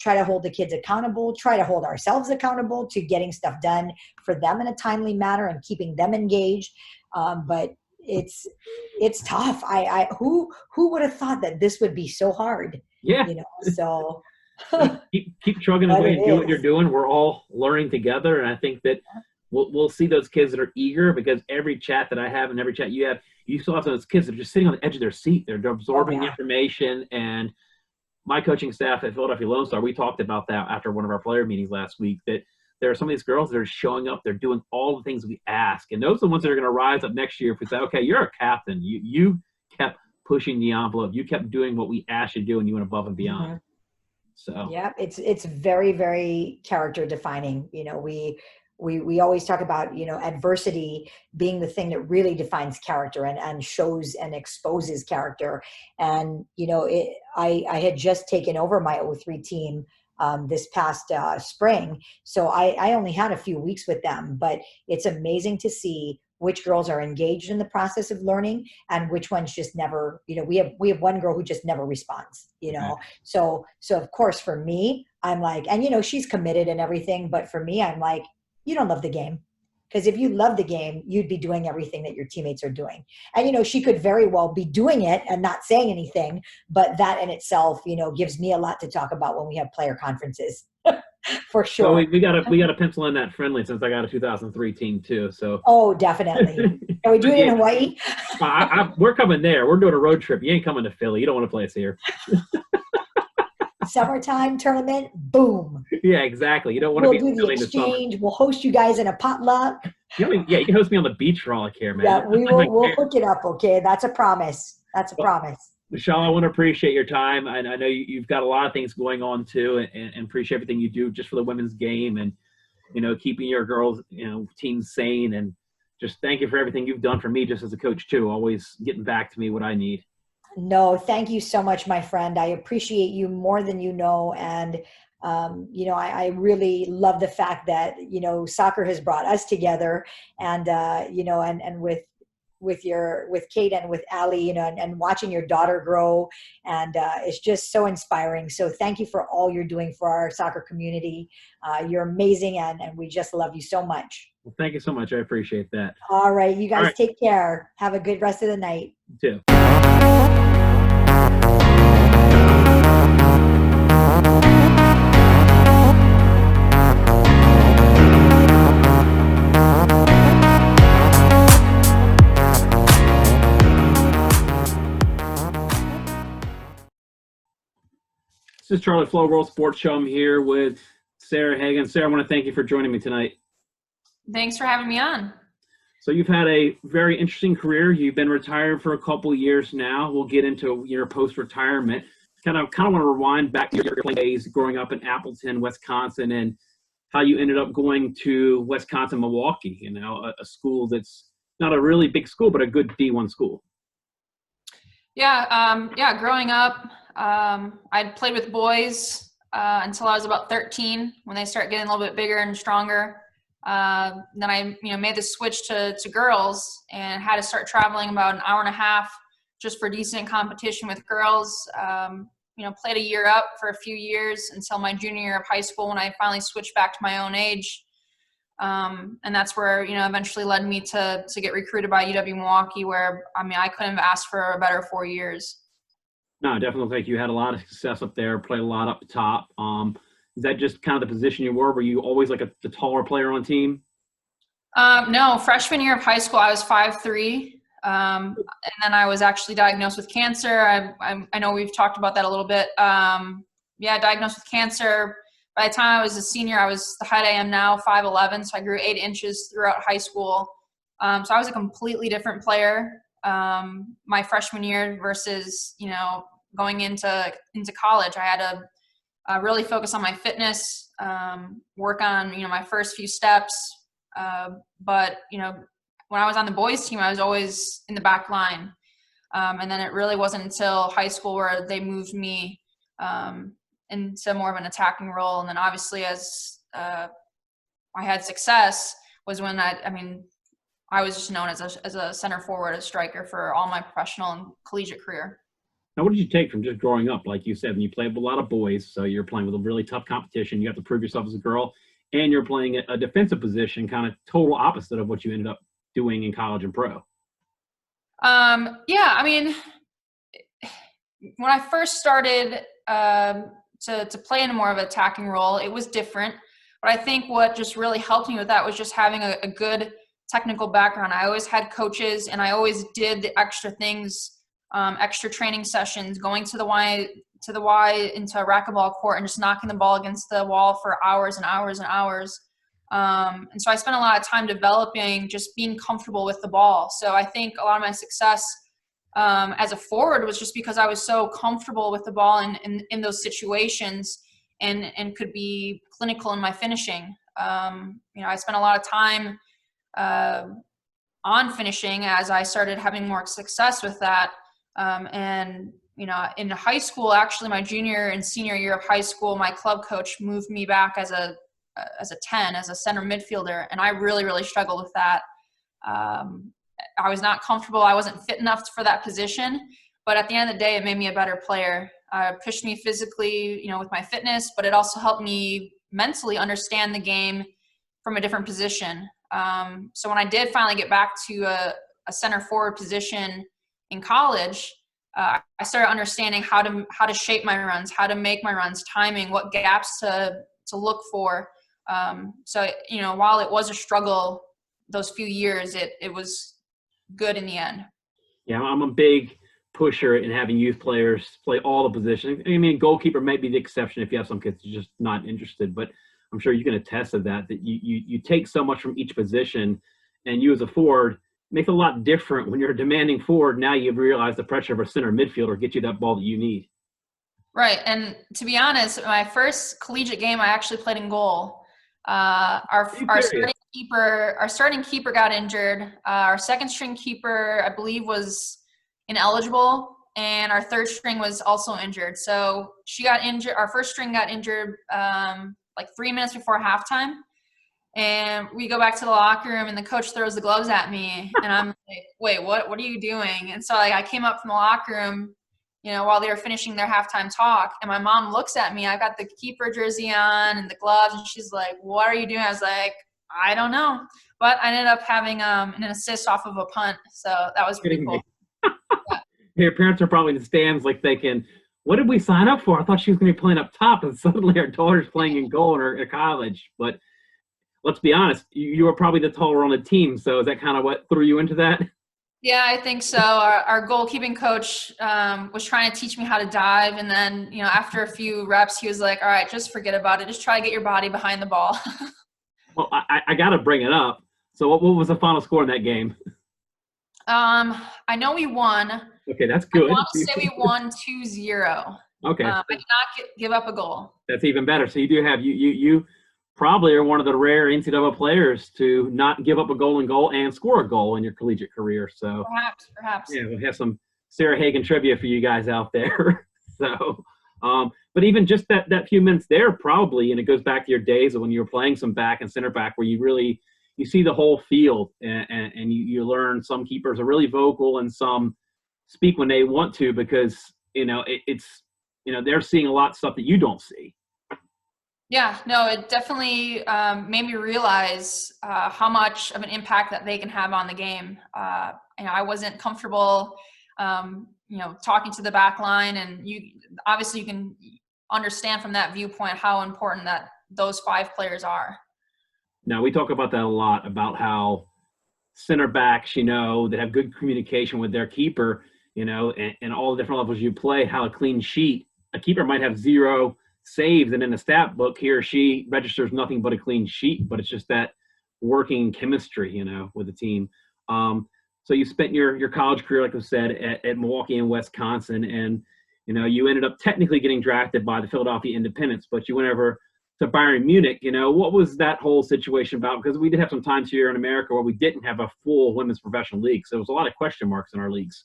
try to hold the kids accountable, try to hold ourselves accountable to getting stuff done for them in a timely manner and keeping them engaged. But it's tough. Who would have thought that this would be so hard? Yeah. You know, so keep chugging away and do what you're doing. We're all learning together, and I think that we'll see those kids that are eager, because every chat that I have and every chat you have, you still have those kids that are just sitting on the edge of their seat. They're absorbing information. And my coaching staff at Philadelphia Lone Star, we talked about that after one of our player meetings last week, that there are some of these girls that are showing up, they're doing all the things we ask, and those are the ones that are going to rise up next year if we say, okay, you're a captain, you kept pushing the envelope, you kept doing what we asked you to do, and you went above and beyond. So yeah, it's very, very character defining. You know, we always talk about, you know, adversity being the thing that really defines character and shows and exposes character. And, you know, I had just taken over my 03 team this past spring. So I only had a few weeks with them, but it's amazing to see which girls are engaged in the process of learning and which ones just never, you know, we have one girl who just never responds, you know. So of course for me, I'm like, and you know, she's committed and everything, but for me, I'm like, you don't love the game. Because if you love the game, you'd be doing everything that your teammates are doing. And, you know, she could very well be doing it and not saying anything, but that in itself, you know, gives me a lot to talk about when we have player conferences. For sure. So we gotta pencil in that friendly, since I got a 2003 team too. So definitely. Are we doing it in Hawaii? We're coming there. We're doing a road trip. You ain't coming to Philly. You don't want to play us here. summertime tournament, boom. Yeah, exactly. You don't want to We'll be do the spending the summer. exchange. We'll host you guys in a potluck. Yeah, you can host me on the beach for all I care, man. Yeah, That's like we'll hook it up, okay? That's a promise. That's a well, promise. Michele, I want to appreciate your time. I know you've got a lot of things going on too, and appreciate everything you do just for the women's game and, keeping your girls, team sane. And just thank you for everything you've done for me just as a coach too, always getting back to me what I need. No, thank you so much, my friend. I appreciate you more than you know. And, I really love the fact that, soccer has brought us together and, and with Kate and with Allie, and watching your daughter grow. And it's just so inspiring. So thank you for all you're doing for our soccer community. You're amazing. And we just love you so much. Well, thank you so much. I appreciate that. All right. You guys take care. Have a good rest of the night. You too. This is Charlie Flowe, World Sports Show. I'm here with Sarah Hagen. Sarah, I want to thank you for joining me tonight. Thanks for having me on. So you've had a very interesting career. You've been retired for a couple years now. We'll get into your post-retirement. Kind of want to rewind back to your playing days growing up in Appleton, Wisconsin, and how you ended up going to Wisconsin Milwaukee, a school that's not a really big school, but a good D1 school. Yeah, growing up, I played with boys until I was about 13 when they start getting a little bit bigger and stronger. Then I made the switch to girls and had to start traveling about an hour and a half just for decent competition with girls. Played a year up for a few years until my junior year of high school when I finally switched back to my own age. And that's where, eventually led me to get recruited by UW-Milwaukee where, I couldn't have asked for a better 4 years. No, I definitely think you had a lot of success up there, played a lot up top. Is that just kind of the position you were? Were you always like the taller player on team? No, freshman year of high school, I was 5'3". And then I was actually diagnosed with cancer. I know we've talked about that a little bit. Diagnosed with cancer. By the time I was a senior, I was the height I am now, 5'11", so I grew 8 inches throughout high school. So I was a completely different player my freshman year versus, going into college. I had to really focus on my fitness, work on, my first few steps. But when I was on the boys team, I was always in the back line. And then it really wasn't until high school where they moved me into more of an attacking role. And then obviously as I had success was when I was just known as a center forward, a striker for all my professional and collegiate career. Now, what did you take from just growing up? Like you said, when you played with a lot of boys, so you're playing with a really tough competition. You have to prove yourself as a girl, and you're playing a defensive position, kind of total opposite of what you ended up doing in college and pro. When I first started to play in more of an attacking role, it was different. But I think what just really helped me with that was just having a good technical background. I always had coaches, and I always did the extra things, extra training sessions, going to the Y into a racquetball court and just knocking the ball against the wall for hours and hours and hours. And so I spent a lot of time developing just being comfortable with the ball. So I think a lot of my success as a forward was just because I was so comfortable with the ball in those situations and could be clinical in my finishing. I spent a lot of time on finishing as I started having more success with that. In high school, actually my junior and senior year of high school, my club coach moved me back as a 10, as a center midfielder. And I really, really struggled with that. I was not comfortable. I wasn't fit enough for that position, but at the end of the day, it made me a better player. It pushed me physically, with my fitness, but it also helped me mentally understand the game from a different position. So when I did finally get back to a center forward position in college, I started understanding how to shape my runs, how to make my runs, timing, what gaps to look for. So while it was a struggle those few years, it was good in the end. Yeah, I'm a big pusher and having youth players play all the positions. I mean, goalkeeper may be the exception if you have some kids who are just not interested, but I'm sure you can attest to that, that you take so much from each position, and you as a forward makes it a lot different when you're a demanding forward. Now you've realized the pressure of a center midfielder gets you that ball that you need. Right. And to be honest, my first collegiate game, I actually played in goal. Our starting keeper got injured. Our second string keeper, I believe, was ineligible, and our third string was also injured. So she got injured. Our first string got injured like 3 minutes before halftime. And we go back to the locker room, and the coach throws the gloves at me, and I'm like, "Wait, what are you doing?" And so I came up from the locker room, while they were finishing their halftime talk, and my mom looks at me. I got the keeper jersey on and the gloves, and she's like, "What are you doing?" I was like, "I don't know," but I ended up having an assist off of a punt, so that was pretty cool. Yeah. Your parents are probably in the stands like thinking, "What did we sign up for? I thought she was going to be playing up top, and suddenly our daughter's playing in goal in her college." But let's be honest, you were probably the taller on the team, so is that kind of what threw you into that? Yeah, I think so. Our goalkeeping coach was trying to teach me how to dive, and then, after a few reps, he was like, "All right, just forget about it. Just try to get your body behind the ball." Well, I got to bring it up. So what was the final score in that game? I know we won. Okay, that's good. I want to say we won 2-0. Okay. I did not give up a goal. That's even better. So you do have you probably are one of the rare NCAA players to not give up a goal in goal and score a goal in your collegiate career. So perhaps. Yeah, we'll have some Sarah Hagen trivia for you guys out there. So, but even just that few minutes there, probably, and it goes back to your days of when you were playing some back and center back, where you see the whole field, and you learn some keepers are really vocal and some speak when they want to, because it's they're seeing a lot of stuff that you don't see. Yeah, no, it definitely made me realize how much of an impact that they can have on the game. I wasn't comfortable, talking to the back line, and you can understand from that viewpoint how important that those 5 players are. Now, we talk about that a lot, about how center backs, that have good communication with their keeper, and all the different levels you play, how a clean sheet, a keeper might have 0 saves, and in the stat book, he or she registers nothing but a clean sheet, but it's just that working chemistry, with the team. So you spent your college career, like I said, at Milwaukee and Wisconsin, and you ended up technically getting drafted by the Philadelphia Independents, but you went over to Bayern Munich. What was that whole situation about? Because we did have some times here in America where we didn't have a full women's professional league, so there was a lot of question marks in our leagues.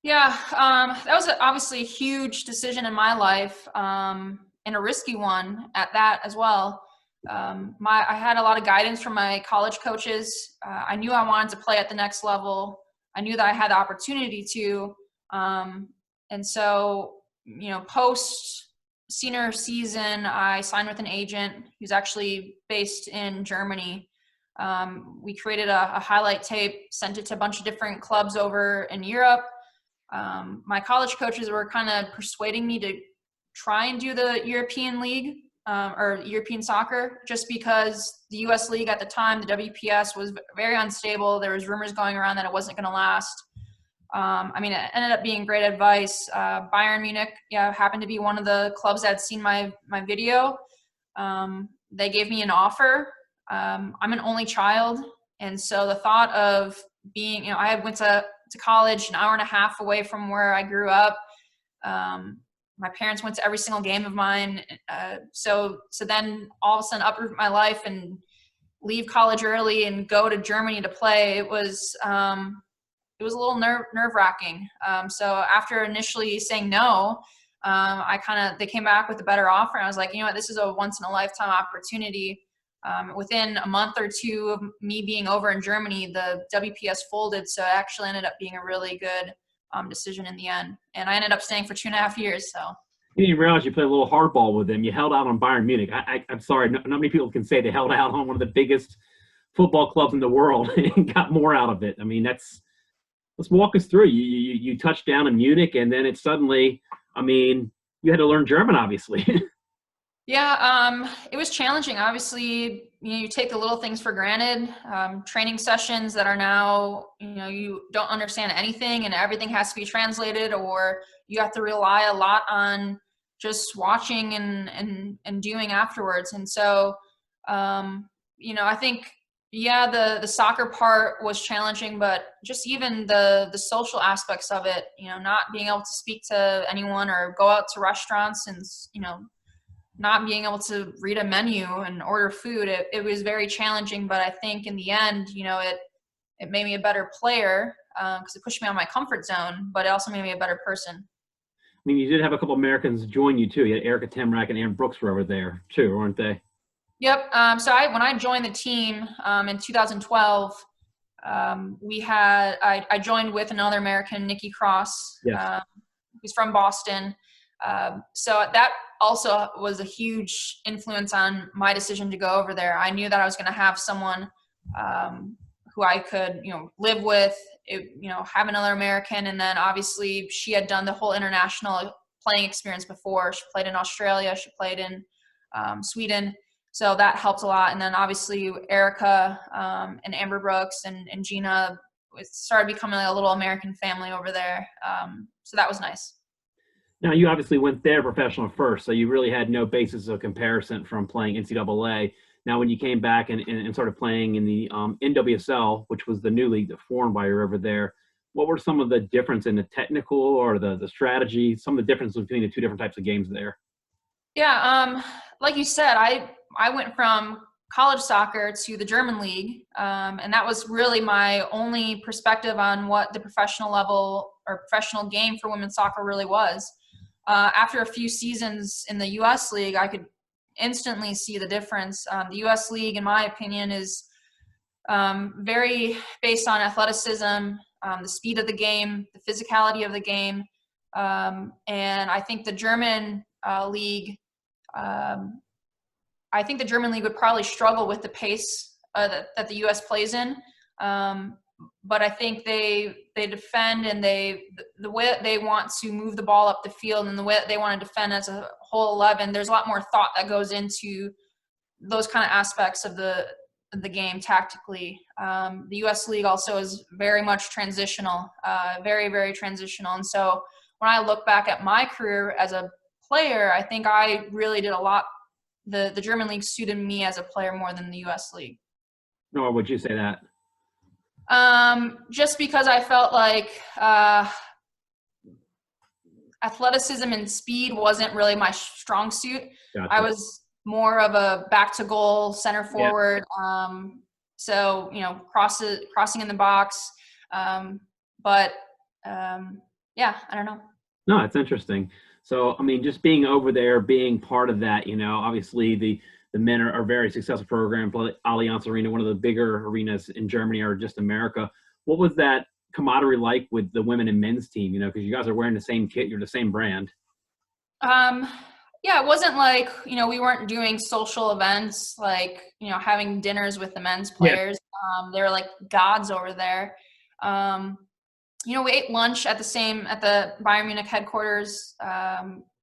Yeah, that was obviously a huge decision in my life, and a risky one at that as well. I had a lot of guidance from my college coaches. I knew I wanted to play at the next level. I knew that I had the opportunity to. And so, post senior season, I signed with an agent who's actually based in Germany. We created a highlight tape, sent it to a bunch of different clubs over in Europe. My college coaches were kind of persuading me to try and do the European League, or European soccer, just because the US League at the time, the WPS, was very unstable. There was rumors going around that it wasn't going to last. It ended up being great advice. Bayern Munich, happened to be one of the clubs that had seen my video. They gave me an offer. I'm an only child, and so the thought of being, I went to college an hour and a half away from where I grew up. My parents went to every single game of mine. So then all of a sudden uproot my life and leave college early and go to Germany to play. It was a little nerve-wracking. So after initially saying no, they came back with a better offer. And I was like, this is a once in a lifetime opportunity. Within a month or two of me being over in Germany, the WPS folded. So it actually ended up being a really good decision in the end. And I ended up staying for 2.5 years. So you didn't realize you played a little hardball with them. You held out on Bayern Munich. I'm sorry, not many people can say they held out on one of the biggest football clubs in the world and got more out of it. Let's walk us through. You touched down in Munich, and then it suddenly, you had to learn German, obviously. Yeah, it was challenging. Obviously, you take the little things for granted. Training sessions that are now, you don't understand anything and everything has to be translated, or you have to rely a lot on just watching and doing afterwards. And so, I think, yeah, the soccer part was challenging, but just even the social aspects of it, not being able to speak to anyone or go out to restaurants and, not being able to read a menu and order food, it was very challenging. But I think in the end, it made me a better player because it pushed me out of my comfort zone, but it also made me a better person. I mean, you did have a couple Americans join you too. You had Erica Temrak and Aaron Brooks were over there too, weren't they? Yep. So when I joined the team in 2012, I joined with another American, Nikki Cross, Yes. who's from Boston. So that also was a huge influence on my decision to go over there. I knew that I was going to have someone who I could, live with, have another American. And then obviously she had done the whole international playing experience before. She played in Australia. She played in Sweden. So that helped a lot. And then obviously Erica and Amber Brooks and Gina started becoming like a little American family over there. So that was nice. Now, you obviously went there professional first, so you really had no basis of comparison from playing NCAA. Now, when you came back and started playing in the NWSL, which was the new league that formed while you were over there, what were some of the difference in the technical or the strategy, some of the differences between the two different types of games there? Yeah, like you said, I went from college soccer to the German league, and that was really my only perspective on what the professional level or professional game for women's soccer really was. After a few seasons in the U.S. league, I could instantly see the difference. The U.S. league, in my opinion, is very based on athleticism, the speed of the game, the physicality of the game, and I think the German league. I think the German league would probably struggle with the pace that the U.S. plays in. But I think they defend, and the way that they want to move the ball up the field and the way that they want to defend as a whole 11, there's a lot more thought that goes into those kind of aspects of the game tactically. The U.S. league also is very much transitional, very, very transitional. And so when I look back at my career as a player, I think I really did a lot. The German league suited me as a player more than the U.S. league. Nor would you say that? Just because I felt like athleticism and speed wasn't really my strong suit. Gotcha. I was more of a back to goal center forward. Yeah. So, crossing in the box. Yeah, I don't know. No, it's interesting. So, I mean, just being over there, being part of that, obviously the men are very successful program, Allianz Arena, one of the bigger arenas in Germany or just America. What was that camaraderie like with the women and men's team, because you guys are wearing the same kit, you're the same brand? Yeah, it wasn't like, we weren't doing social events, like, having dinners with the men's players. Yeah. They were like gods over there. We ate lunch at the Bayern Munich headquarters.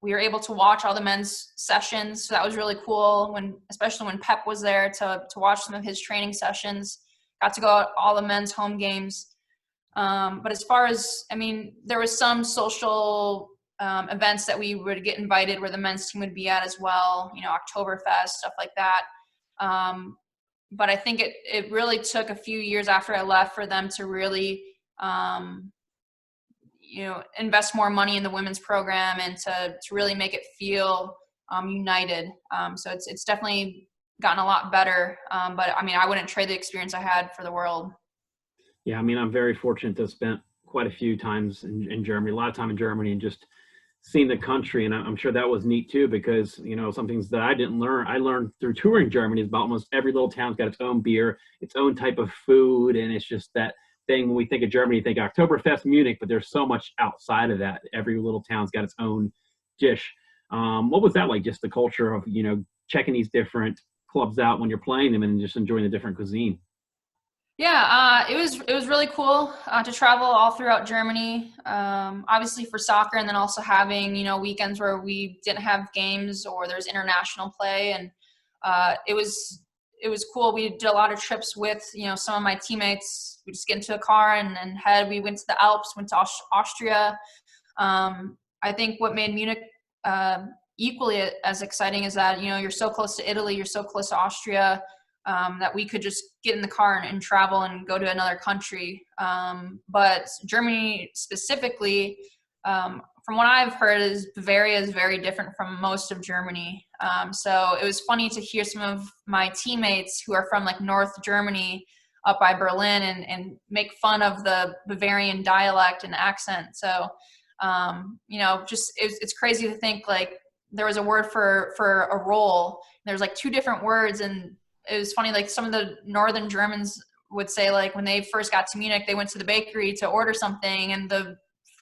We were able to watch all the men's sessions. So that was really cool especially when Pep was there to watch some of his training sessions. Got to go to all the men's home games. But as far as, there was some social events that we would get invited where the men's team would be at as well, Oktoberfest, stuff like that. But I think it really took a few years after I left for them to really, invest more money in the women's program and to really make it feel united. So it's definitely gotten a lot better. But I wouldn't trade the experience I had for the world. Yeah, I'm very fortunate to have spent quite a few times in Germany, a lot of time in Germany, and just seeing the country. And I'm sure that was neat too, because, some things that I didn't learn, I learned through touring Germany is about almost every little town's got its own beer, its own type of food. And it's just that thing when we think of Germany, you think Oktoberfest, Munich, but there's so much outside of that. Every little town's got its own dish. What was that like, just the culture of, checking these different clubs out when you're playing them and just enjoying the different cuisine? Yeah, it was really cool to travel all throughout Germany. Obviously for soccer, and then also having weekends where we didn't have games or there's international play, and it was cool. We did a lot of trips with some of my teammates. We just get into a car and head. We went to the Alps, went to Austria. I think what made Munich equally as exciting is that you're so close to Italy, you're so close to Austria. That we could just get in the car and travel and go to another country. But Germany specifically, from what I've heard, is Bavaria is very different from most of Germany. So it was funny to hear some of my teammates who are from like North Germany up by Berlin and make fun of the Bavarian dialect and accent. So, just it's crazy to think like there was a word for a roll. There's like two different words, and it was funny, like some of the northern Germans would say, like when they first got to Munich, they went to the bakery to order something and the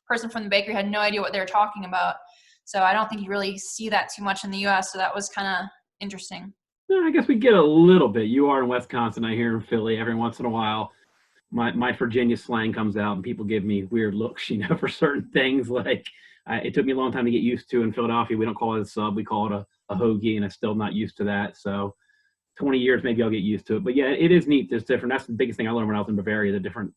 person from the bakery had no idea what they were talking about. So I don't think you really see that too much in the US. So that was kind of interesting. I guess we get a little bit. You are in Wisconsin. I hear in Philly every once in a while. My Virginia slang comes out and people give me weird looks, for certain things. Like it took me a long time to get used to in Philadelphia. We don't call it a sub. We call it a hoagie, and I'm still not used to that. So 20 years, maybe I'll get used to it. But yeah, it is neat. It's different. That's the biggest thing I learned when I was in Bavaria, the different,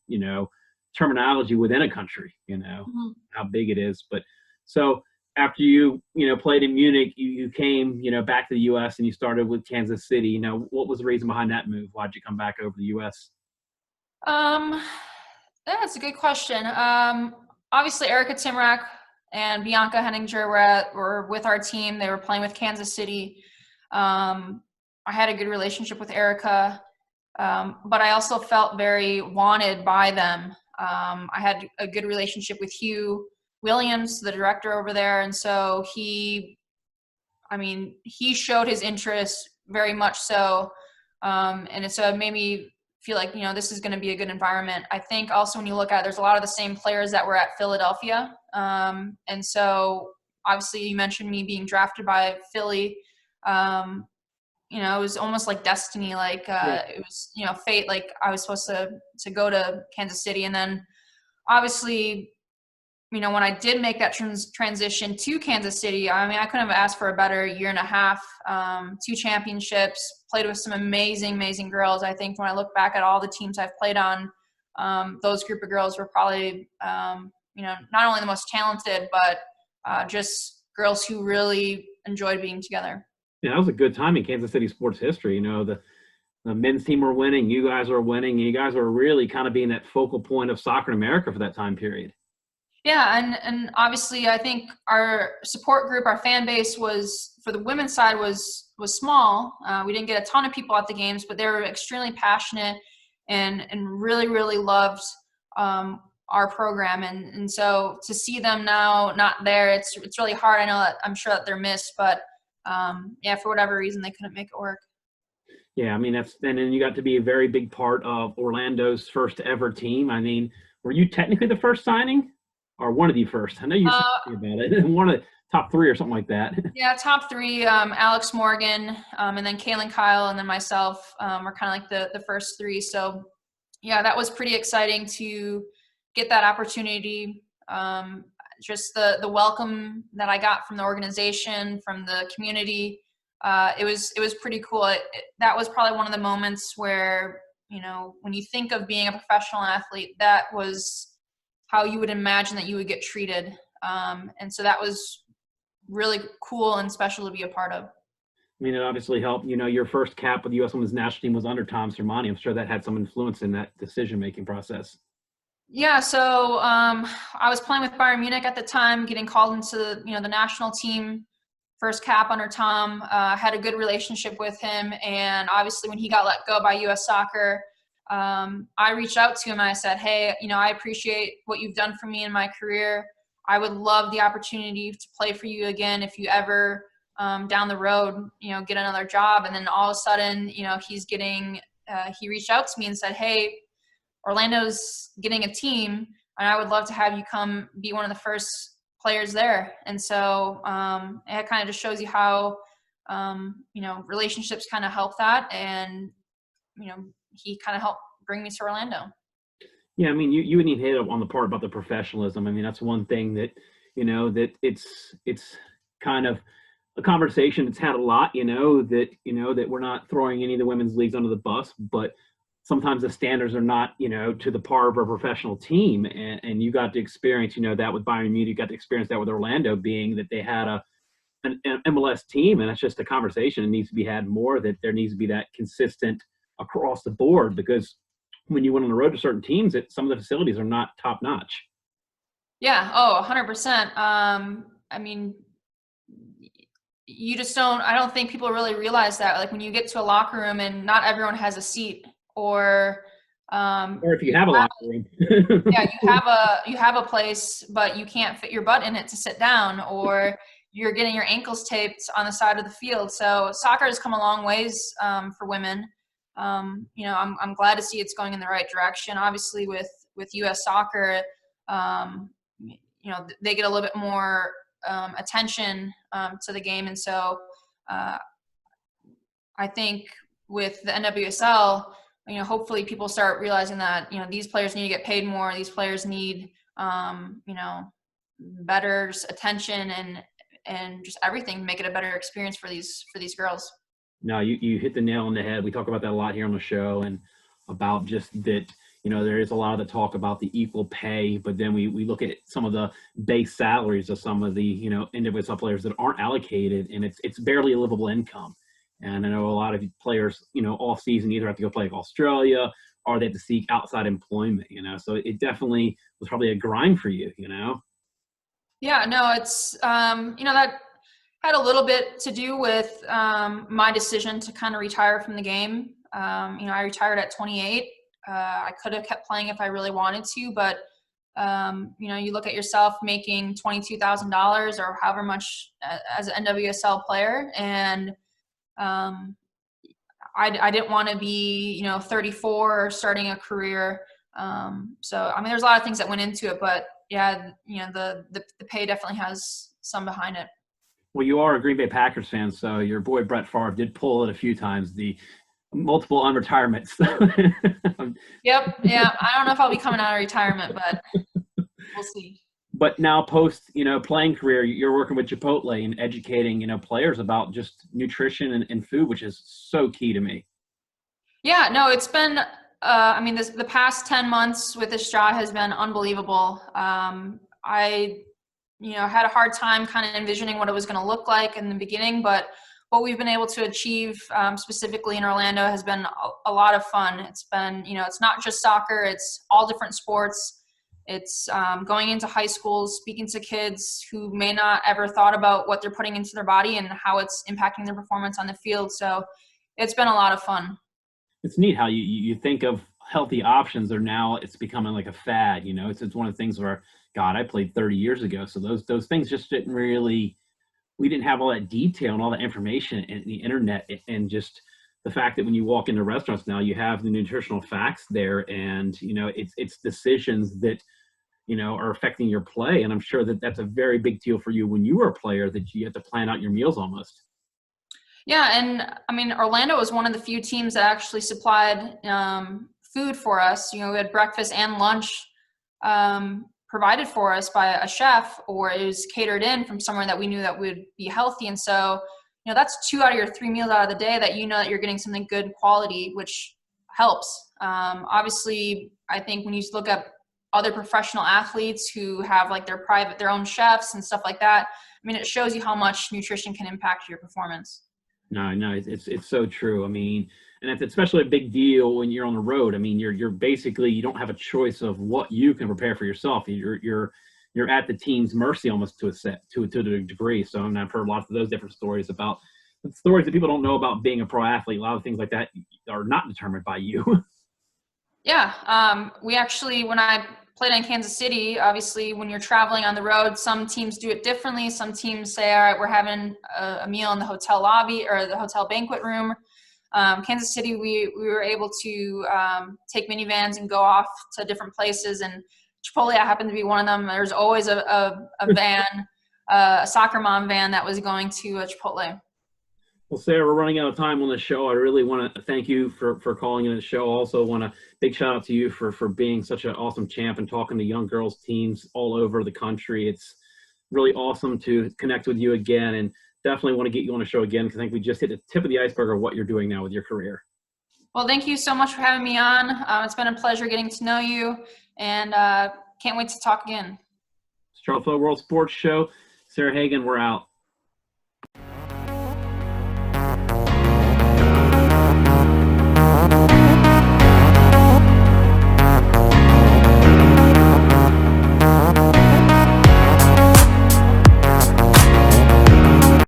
terminology within a country, how big it is. But so after you, played in Munich, you came, back to the U.S. and you started with Kansas City. What was the reason behind that move? Why'd you come back over to the U.S.? That's a good question. Obviously Erica Timrak and Bianca Henninger were with our team. They were playing with Kansas City. I had a good relationship with Erica, but I also felt very wanted by them. I had a good relationship with Hugh Williams, the director over there, and so he showed his interest very much so, and so it made me feel like this is going to be a good environment. I think also when you look at it, there's a lot of the same players that were at Philadelphia, and so obviously you mentioned me being drafted by Philly. It was almost like destiny, like it was, fate, like I was supposed to go to Kansas City. And then obviously, when I did make that transition to Kansas City, I couldn't have asked for a better year and a half, 2 championships, played with some amazing, amazing girls. I think when I look back at all the teams I've played on, those group of girls were probably, not only the most talented, but just girls who really enjoyed being together. Yeah, that was a good time in Kansas City sports history. The men's team were winning, you guys were winning, and you guys were really kind of being that focal point of soccer in America for that time period. Yeah, and obviously I think our support group, our fan base was, for the women's side, was small. We didn't get a ton of people at the games, but they were extremely passionate and really, really loved our program. And so to see them now not there, it's really hard. I know that I'm sure that they're missed, but for whatever reason, they couldn't make it work. Yeah, and then you got to be a very big part of Orlando's first ever team. Were you technically the first signing or one of the first? I know you said about it. One of the top 3 or something like that. Yeah, top 3, Alex Morgan, and then Kaylin Kyle, and then myself were kind of like the first 3. So yeah, that was pretty exciting to get that opportunity. Just the welcome that I got from the organization, from the community, it was pretty cool. That was probably one of the moments where, when you think of being a professional athlete, that was how you would imagine that you would get treated. And so that was really cool and special to be a part of. It obviously helped. Your first cap with the U.S. Women's National Team was under Tom Sermanni. I'm sure that had some influence in that decision-making process. Yeah, so I was playing with Bayern Munich at the time, getting called into the national team, first cap under Tom. I had a good relationship with him, and obviously when he got let go by U.S. Soccer, I reached out to him and I said, hey, I appreciate what you've done for me in my career. I would love the opportunity to play for you again if you ever down the road, get another job. And then all of a sudden, he reached out to me and said, hey, Orlando's getting a team, and I would love to have you come be one of the first players there. And so it kind of just shows you how, relationships kind of help that. And, he kind of helped bring me to Orlando. Yeah, I mean, you would need to hit on the part about the professionalism. I mean, that's one thing that, that it's kind of a conversation that's had a lot, that we're not throwing any of the women's leagues under the bus, but sometimes the standards are not, to the par of a professional team. And you got to experience, that with Bayern Munich, you got to experience that with Orlando, being that they had an MLS team, and that's just a conversation that needs to be had more, that there needs to be that consistent across the board, because when you went on the road to certain teams, that some of the facilities are not top notch. Yeah. Oh, 100%. I mean, you just don't, I don't think people really realize that, like when you get to a locker room and not everyone has a seat, or if you have a locker room. Yeah, you have a place, but you can't fit your butt in it to sit down, or you're getting your ankles taped on the side of the field. So soccer has come a long ways for women. I'm glad to see it's going in the right direction. Obviously, with U.S. soccer, they get a little bit more attention to the game, and so I think with the NWSL, hopefully people start realizing that these players need to get paid more. These players need better attention and just everything to make it a better experience for these girls. No, you hit the nail on the head. We talk about that a lot here on the show, and about just that, there is a lot of the talk about the equal pay, but then we look at some of the base salaries of some of the, individual players that aren't allocated, and it's barely a livable income. And I know a lot of players, off season either have to go play like Australia, or they have to seek outside employment, so it definitely was probably a grind for you, Yeah, no, it's, that had a little bit to do with my decision to kind of retire from the game. I retired at 28. I could have kept playing if I really wanted to, but, you look at yourself making $22,000 or however much as an NWSL player, and I didn't want to be, 34 or starting a career. So, I mean, there's a lot of things that went into it, but yeah, the pay definitely has some behind it. Well, you are a Green Bay Packers fan, so your boy Brett Favre did pull it a few times, the multiple unretirements. Yep. Yeah. I don't know if I'll be coming out of retirement, but we'll see. But now post, playing career, you're working with Chipotle and educating, players about just nutrition and food, which is so key to me. Yeah, no, it's been, the past 10 months with this job has been unbelievable. I had a hard time kind of envisioning what it was going to look like in the beginning, but what we've been able to achieve specifically in Orlando has been a lot of fun. It's been, it's not just soccer, it's all different sports. It's going into high schools, speaking to kids who may not ever thought about what they're putting into their body and how it's impacting their performance on the field. So it's been a lot of fun. It's neat how you think of healthy options, or now it's becoming like a fad. It's one of the things where, God, I played 30 years ago. So those things just didn't really, we didn't have all that detail and all that information in the internet, and just the fact that when you walk into restaurants now, you have the nutritional facts there, and, it's decisions that, are affecting your play. And I'm sure that that's a very big deal for you when you were a player, that you have to plan out your meals almost. Yeah. And I mean, Orlando was one of the few teams that actually supplied food for us. We had breakfast and lunch provided for us by a chef, or it was catered in from somewhere that we knew that would be healthy. And so, that's 2 out of your 3 meals out of the day that that you're getting something good quality, which helps. Obviously, I think when you look at other professional athletes who have like their own chefs and stuff like that, I mean, it shows you how much nutrition can impact your performance. No, it's so true. I mean, and it's especially a big deal when you're on the road. I mean, you're basically, you don't have a choice of what you can prepare for yourself. You're at the team's mercy almost to a degree. So I mean, I've heard lots of those different stories about stories that people don't know about being a pro athlete. A lot of things like that are not determined by you. Yeah. We actually, when I played in Kansas City, obviously when you're traveling on the road, some teams do it differently. Some teams say, all right, we're having a meal in the hotel lobby or the hotel banquet room. Kansas City, we were able to take minivans and go off to different places, and Chipotle, I happened to be one of them. There's always a van, a soccer mom van that was going to Chipotle. Well, Sarah, we're running out of time on the show. I really want to thank you for calling in the show. Also, want to big shout out to you for being such an awesome champ and talking to young girls teams all over the country. It's really awesome to connect with you again, and definitely want to get you on the show again because I think we just hit the tip of the iceberg of what you're doing now with your career. Well, thank you so much for having me on. It's been a pleasure getting to know you, and can't wait to talk again. Charlotte Flowe World Sports Show. Sarah Hagen, we're out.